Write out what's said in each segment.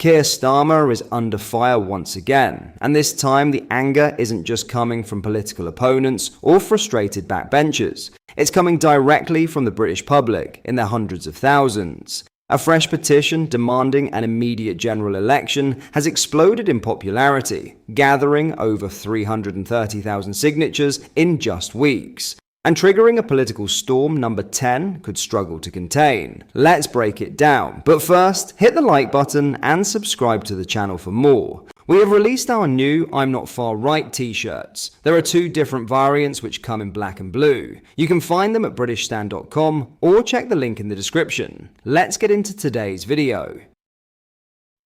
Keir Starmer is under fire once again, and this time the anger isn't just coming from political opponents or frustrated backbenchers. It's coming directly from the British public in their hundreds of thousands. A fresh petition demanding an immediate general election has exploded in popularity, gathering over 330,000 signatures in just weeks. And triggering a political storm number 10 could struggle to contain. Let's break it down. But first, hit the like button and subscribe to the channel for more. We have released our new I'm Not Far Right t-shirts. There are two different variants which come in black and blue. You can find them at britishstand.com or check the link in the description. Let's get into today's video.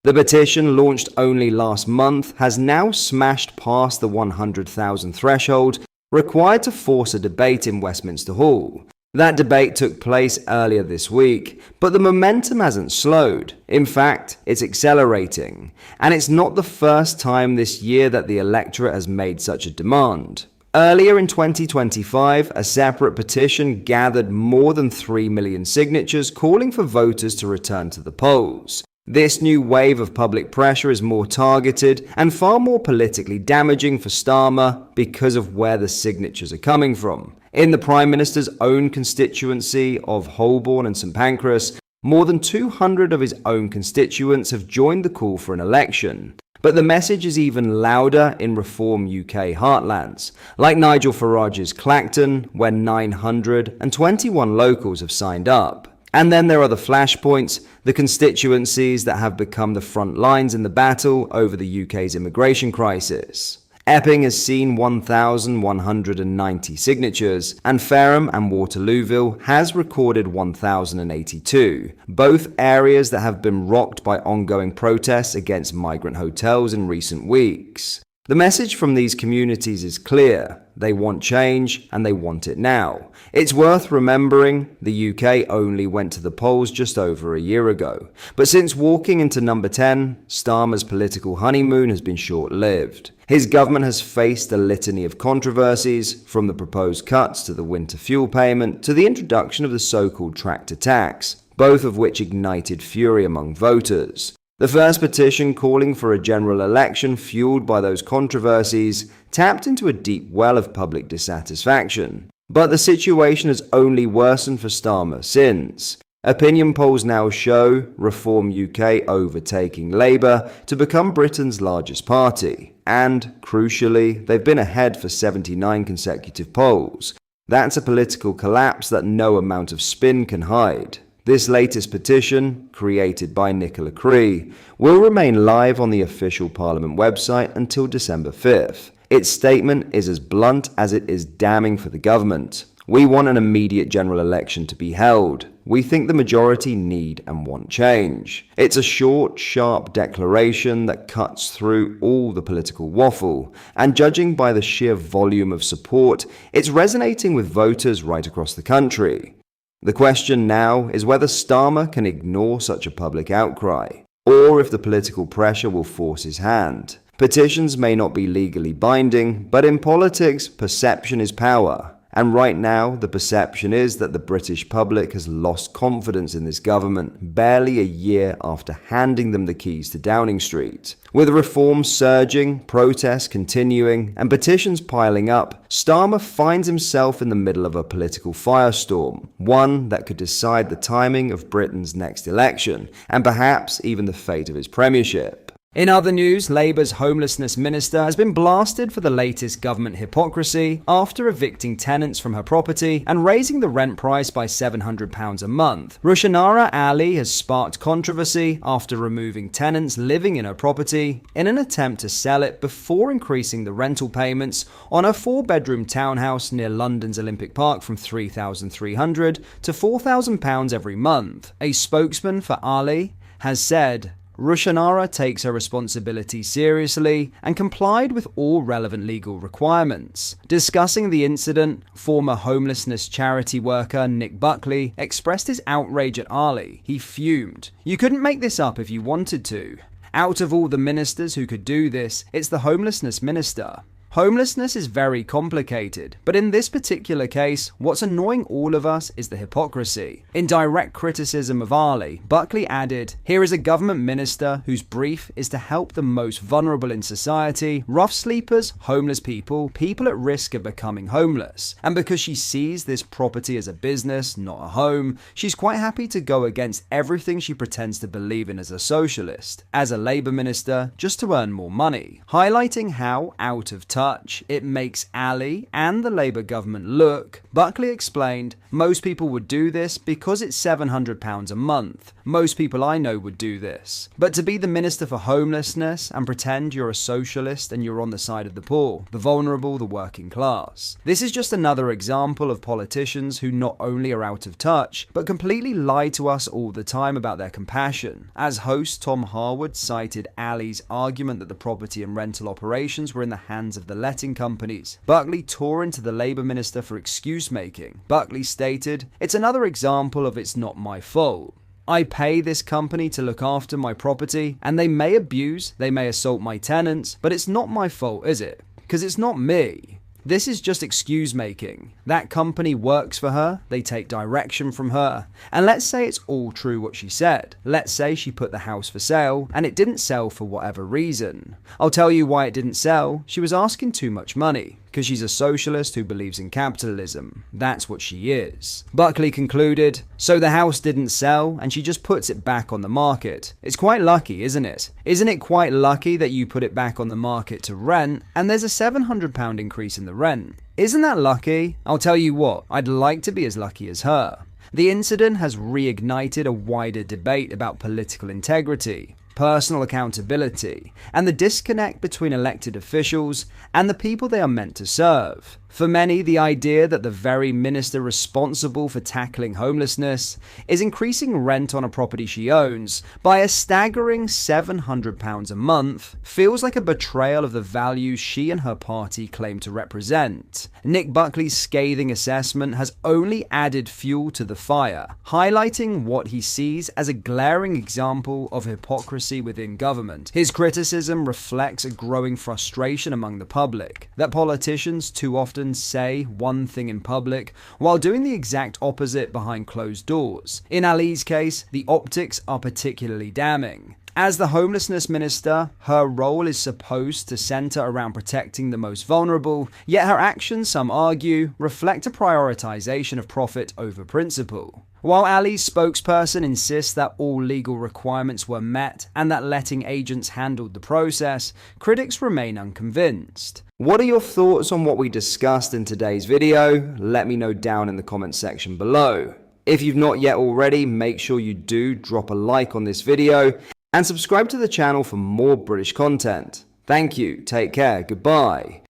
The petition, launched only last month, has now smashed past the 100,000 threshold required to force a debate in Westminster Hall. That debate took place earlier this week, but the momentum hasn't slowed. In fact, it's accelerating. And it's not the first time this year that the electorate has made such a demand. Earlier in 2025, a separate petition gathered more than 3 million signatures calling for voters to return to the polls. This new wave of public pressure is more targeted and far more politically damaging for Starmer because of where the signatures are coming from. In the Prime Minister's own constituency of Holborn and St Pancras, more than 200 of his own constituents have joined the call for an election. But the message is even louder in Reform UK heartlands, like Nigel Farage's Clacton, where 921 locals have signed up. And then there are the flashpoints, the constituencies that have become the front lines in the battle over the UK's immigration crisis. Epping has seen 1,190 signatures, and Fareham and Waterlooville has recorded 1,082, both areas that have been rocked by ongoing protests against migrant hotels in recent weeks. The message from these communities is clear. They want change, and they want it now. It's worth remembering the UK only went to the polls just over a year ago. But since walking into number 10, Starmer's political honeymoon has been short-lived. His government has faced a litany of controversies, from the proposed cuts to the winter fuel payment to the introduction of the so-called tractor tax, both of which ignited fury among voters. The first petition, calling for a general election fueled by those controversies, tapped into a deep well of public dissatisfaction. But the situation has only worsened for Starmer since. Opinion polls now show Reform UK overtaking Labour to become Britain's largest party. And, crucially, they've been ahead for 79 consecutive polls. That's a political collapse that no amount of spin can hide. This latest petition, created by Nicola Cree, will remain live on the official Parliament website until December 5th. Its statement is as blunt as it is damning for the government. We want an immediate general election to be held. We think the majority need and want change. It's a short, sharp declaration that cuts through all the political waffle, and judging by the sheer volume of support, it's resonating with voters right across the country. The question now is whether Starmer can ignore such a public outcry, or if the political pressure will force his hand. Petitions may not be legally binding, but in politics, perception is power. And right now, the perception is that the British public has lost confidence in this government barely a year after handing them the keys to Downing Street. With reforms surging, protests continuing, and petitions piling up, Starmer finds himself in the middle of a political firestorm, one that could decide the timing of Britain's next election, and perhaps even the fate of his premiership. In other news, Labour's homelessness minister has been blasted for the latest government hypocrisy after evicting tenants from her property and raising the rent price by £700 a month. Rushanara Ali has sparked controversy after removing tenants living in her property in an attempt to sell it before increasing the rental payments on her 4-bedroom townhouse near London's Olympic Park from £3,300 to £4,000 every month. A spokesman for Ali has said, Rushanara takes her responsibility seriously and complied with all relevant legal requirements. Discussing the incident, former homelessness charity worker Nick Buckley expressed his outrage at Ali. He fumed. "You couldn't make this up if you wanted to. Out of all the ministers who could do this, it's the homelessness minister." Homelessness is very complicated, but in this particular case, what's annoying all of us is the hypocrisy. In direct criticism of Ali, Buckley added, "Here is a government minister whose brief is to help the most vulnerable in society, rough sleepers, homeless people, people at risk of becoming homeless. And because she sees this property as a business, not a home, she's quite happy to go against everything she pretends to believe in as a socialist, as a Labour minister, just to earn more money." Highlighting how out of touch it makes Ali and the Labour government look, Buckley explained, "Most people would do this because it's £700 a month. Most people I know would do this. But to be the Minister for Homelessness and pretend you're a socialist and you're on the side of the poor, the vulnerable, the working class. This is just another example of politicians who not only are out of touch, but completely lie to us all the time about their compassion." As host Tom Harwood cited Ali's argument that the property and rental operations were in the hands of the letting companies, Buckley tore into the Labour minister for excuse-making. Buckley stated, "It's another example of it's not my fault. I pay this company to look after my property, and they may abuse, they may assault my tenants, but it's not my fault, is it? Because it's not me. This is just excuse-making. That company works for her, they take direction from her. And let's say it's all true what she said. Let's say she put the house for sale, and it didn't sell for whatever reason. I'll tell you why it didn't sell. She was asking too much money. Because she's a socialist who believes in capitalism. That's what she is." Buckley concluded, "So the house didn't sell, and she just puts it back on the market. It's quite lucky, isn't it? Isn't it quite lucky that you put it back on the market to rent, and there's a £700 increase in the rent? Isn't that lucky? I'll tell you what, I'd like to be as lucky as her." The incident has reignited a wider debate about political integrity, personal accountability, and the disconnect between elected officials and the people they are meant to serve. For many, the idea that the very minister responsible for tackling homelessness is increasing rent on a property she owns by a staggering £700 a month feels like a betrayal of the values she and her party claim to represent. Nick Buckley's scathing assessment has only added fuel to the fire, highlighting what he sees as a glaring example of hypocrisy within government. His criticism reflects a growing frustration among the public that politicians too often say one thing in public while doing the exact opposite behind closed doors. In Ali's case, the optics are particularly damning. As the homelessness minister, her role is supposed to center around protecting the most vulnerable, yet her actions, some argue, reflect a prioritization of profit over principle. While Ali's spokesperson insists that all legal requirements were met and that letting agents handled the process, critics remain unconvinced. What are your thoughts on what we discussed in today's video? Let me know down in the comments section below. If you've not yet already, make sure you do drop a like on this video and subscribe to the channel for more British content. Thank you, take care, goodbye.